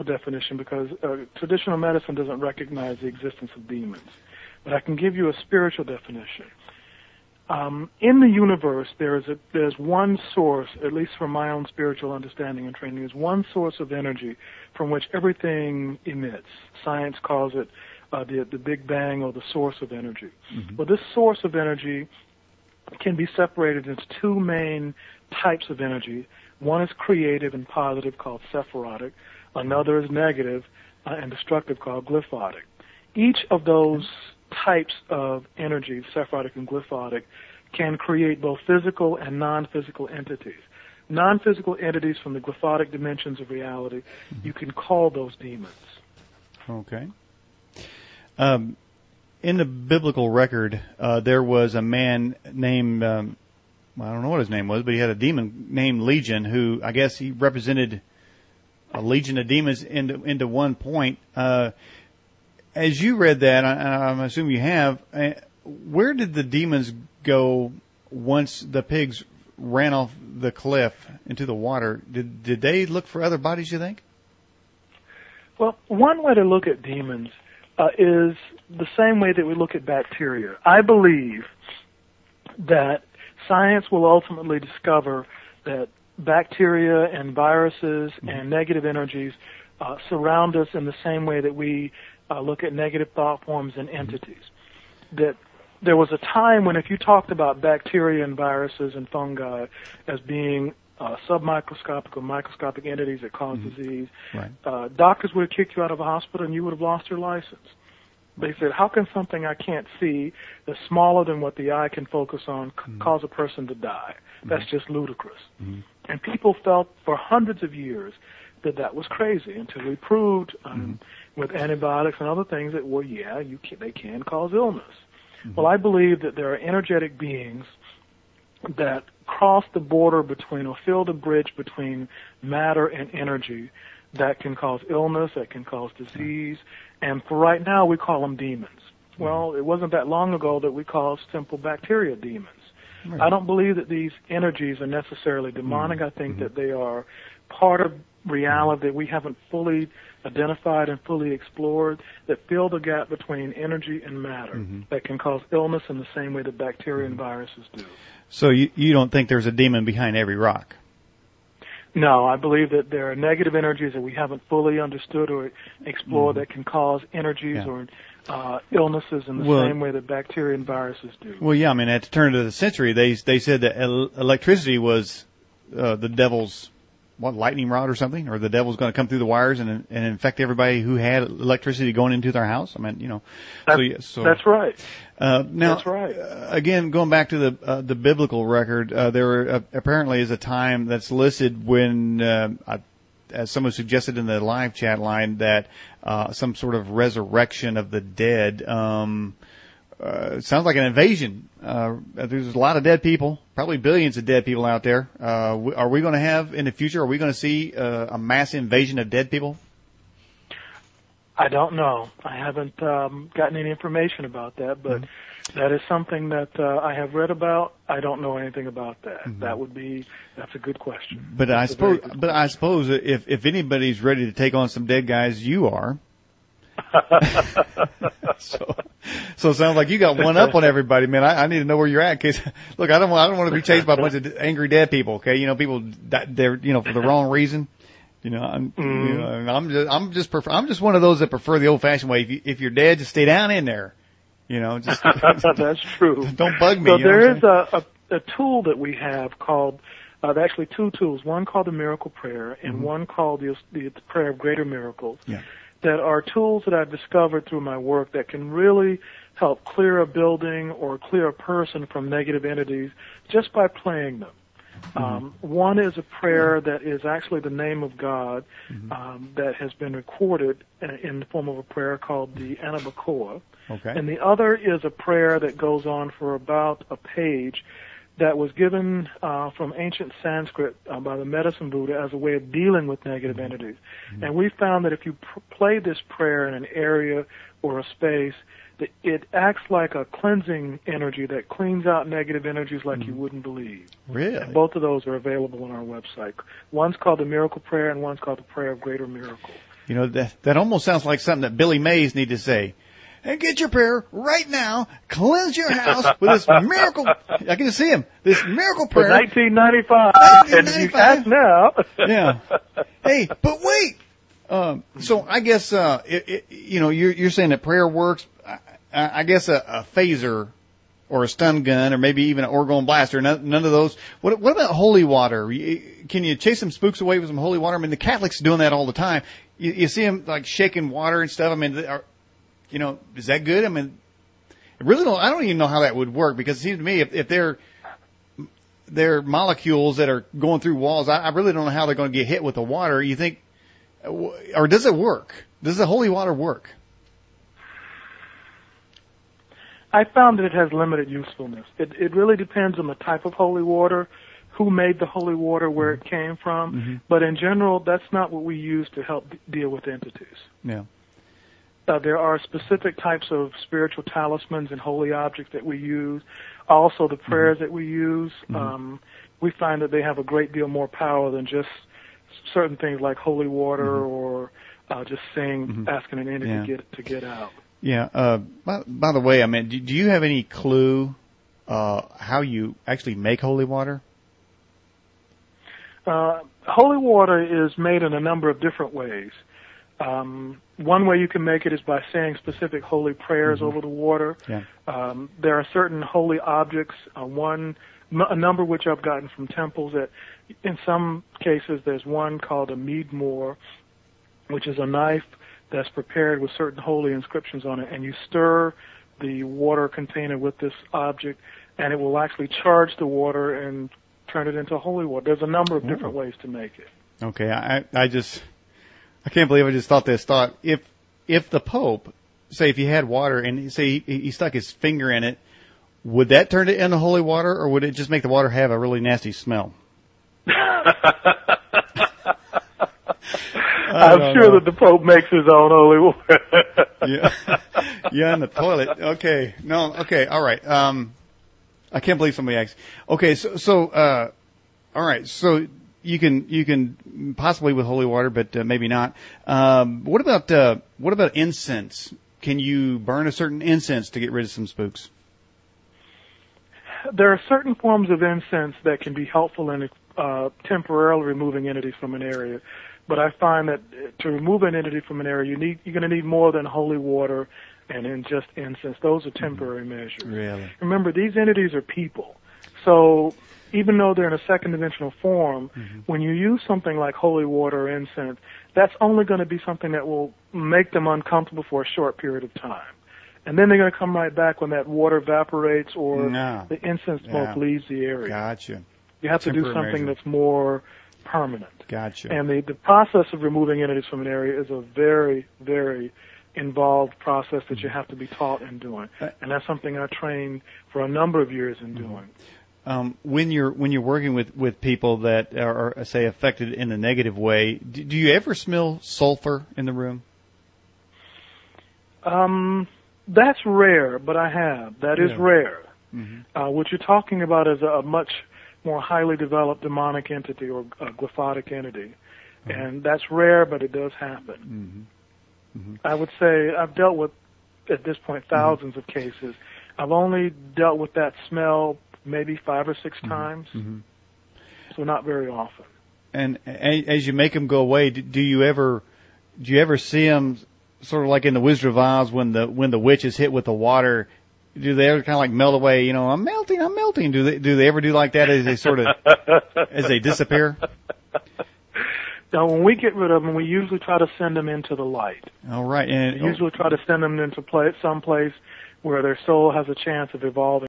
definition because traditional medicine doesn't recognize the existence of demons. But I can give you a spiritual definition. In the universe, there's one source, at least from my own spiritual understanding and training, is one source of energy from which everything emits. Science calls it the Big Bang or the source of energy. Mm-hmm. Well, this source of energy can be separated into two main types of energy. One is creative and positive, called sephirotic. Another is negative and destructive, called glyphotic. Each of those types of energy, sephirotic and glyphotic, can create both physical and non-physical entities. Non-physical entities from the glyphotic dimensions of reality, you can call those demons. Okay. In the biblical record, there was a man named, I don't know what his name was, but he had a demon named Legion, who I guess he represented a legion of demons into one point. As you read that, I'm assuming you have, where did the demons go once the pigs ran off the cliff into the water? Did they look for other bodies, you think? Well, one way to look at demons is the same way that we look at bacteria. I believe that science will ultimately discover that bacteria and viruses and negative energies surround us in the same way that we look at negative thought forms and entities. That there was a time when if you talked about bacteria and viruses and fungi as being submicroscopic or microscopic entities that cause disease, right, doctors would have kicked you out of a hospital and you would have lost your license. They said, how can something I can't see that's smaller than what the eye can focus on cause a person to die? That's just ludicrous. And people felt for hundreds of years that that was crazy until we proved with antibiotics and other things that, well, yeah, they can cause illness. Well, I believe that there are energetic beings that cross the border between or fill the bridge between matter and energy that can cause illness, that can cause disease, and for right now we call them demons. Well, it wasn't that long ago that we called simple bacteria demons. Right. I don't believe that these energies are necessarily demonic. I think that they are part of reality that we haven't fully identified and fully explored, that fill the gap between energy and matter, that can cause illness in the same way that bacteria and viruses do. So you don't think there's a demon behind every rock? No, I believe that there are negative energies that we haven't fully understood or explored that can cause energies or illnesses in the same way that bacteria and viruses do. Well, yeah, I mean, at the turn of the century, they said that electricity was the devil's lightning rod or something, or the devil's going to come through the wires and infect everybody who had electricity going into their house. I mean, you know. That's right. Now, that's right. Again, going back to the biblical record, there apparently is a time that's listed when, as someone suggested in the live chat line, that some sort of resurrection of the dead. It sounds like an invasion. There's a lot of dead people, probably billions of dead people out there. Are we going to have, in the future, are we going to see a mass invasion of dead people? I don't know. I haven't gotten any information about that, but that is something that I have read about. I don't know anything about that. That's a good question. But I suppose if anybody's ready to take on some dead guys, you are. So it sounds like you got one up on everybody, man. I need to know where you're at. Cause look, I don't want to be chased by a bunch of angry dead people. Okay. You know, people, they're, for the wrong reason. I'm just one of those that prefer the old fashioned way. If you're dead, just stay down in there. Just. That's true. Don't bug me. So there is a tool that we have called, actually two tools, one called the miracle prayer and one called the prayer of greater miracles. Yeah. That are tools that I've discovered through my work that can really help clear a building or clear a person from negative entities just by playing them. One is a prayer that is actually the name of God that has been recorded in the form of a prayer called the Anabacoa. Okay. And the other is a prayer that goes on for about a page that was given from ancient Sanskrit by the medicine Buddha as a way of dealing with negative entities. And we found that if you play this prayer in an area or a space, that it acts like a cleansing energy that cleans out negative energies like you wouldn't believe. Really? And both of those are available on our website. One's called the Miracle Prayer and one's called the Prayer of Greater Miracles. You know, that almost sounds like something that Billy Mays need to say. And get your prayer right now. Cleanse your house with this miracle. I can see him. This miracle prayer. For 1995. And you ask now. Yeah. Hey, but wait. So I guess, you know, you're saying that prayer works. I guess a phaser or a stun gun or maybe even an orgone blaster, none of those. What about holy water? Can you chase some spooks away with some holy water? I mean, the Catholics are doing that all the time. You see them like shaking water and stuff. I mean, you know, is that good? I mean, I don't even know how that would work, because it seems to me if they're molecules that are going through walls, I really don't know how they're going to get hit with the water. You think, or does it work? Does the holy water work? I found that it has limited usefulness. It really depends on the type of holy water, who made the holy water, where it came from. Mm-hmm. But in general, that's not what we use to help deal with entities. Yeah. There are specific types of spiritual talismans and holy objects that we use. Also, the prayers that we use, we find that they have a great deal more power than just certain things like holy water or just saying, asking an entity to get out. Yeah. By the way, I mean, do you have any clue how you actually make holy water? Holy water is made in a number of different ways. One way you can make it is by saying specific holy prayers over the water. Yeah. There are certain holy objects, a number which I've gotten from temples that in some cases there's one called a meadmore, which is a knife that's prepared with certain holy inscriptions on it, and you stir the water container with this object, and it will actually charge the water and turn it into holy water. There's a number of different ways to make it. Okay, I can't believe I just thought this thought. If the Pope, say if he had water and say he stuck his finger in it, would that turn it into holy water, or would it just make the water have a really nasty smell? I'm sure that the Pope makes his own holy water. Yeah, in the toilet. Okay. No, okay, all right. I can't believe somebody asked. Okay, so all right, so you can possibly with holy water, but maybe not. What about incense? Can you burn a certain incense to get rid of some spooks? There are certain forms of incense that can be helpful in temporarily removing entities from an area. But I find that to remove an entity from an area, you're going to need more than holy water and then just incense. Those are temporary measures. Really? Remember, these entities are people. So even though they're in a second dimensional form, when you use something like holy water or incense, that's only going to be something that will make them uncomfortable for a short period of time. And then they're going to come right back when that water evaporates or the incense smoke leaves the area. Gotcha. You have to do something that's more permanent. Gotcha. And the process of removing entities from an area is a very, very involved process that you have to be taught in doing. And that's something I trained for a number of years in doing. When you're working with people that are, say, affected in a negative way, do you ever smell sulfur in the room? That's rare, but I have. That is rare. What you're talking about is a much more highly developed demonic entity or a glyphotic entity. And that's rare, but it does happen. I would say I've dealt with, at this point, thousands of cases. I've only dealt with that smell maybe 5 or 6 times, so not very often. And as you make them go away, do you ever see them sort of like in the Wizard of Oz when the witch is hit with the water? Do they ever kind of like melt away? You know, I'm melting. Do they ever do like that as they sort of as they disappear? Now, when we get rid of them, we usually try to send them into the light. All right, and we usually try to send them into some place where their soul has a chance of evolving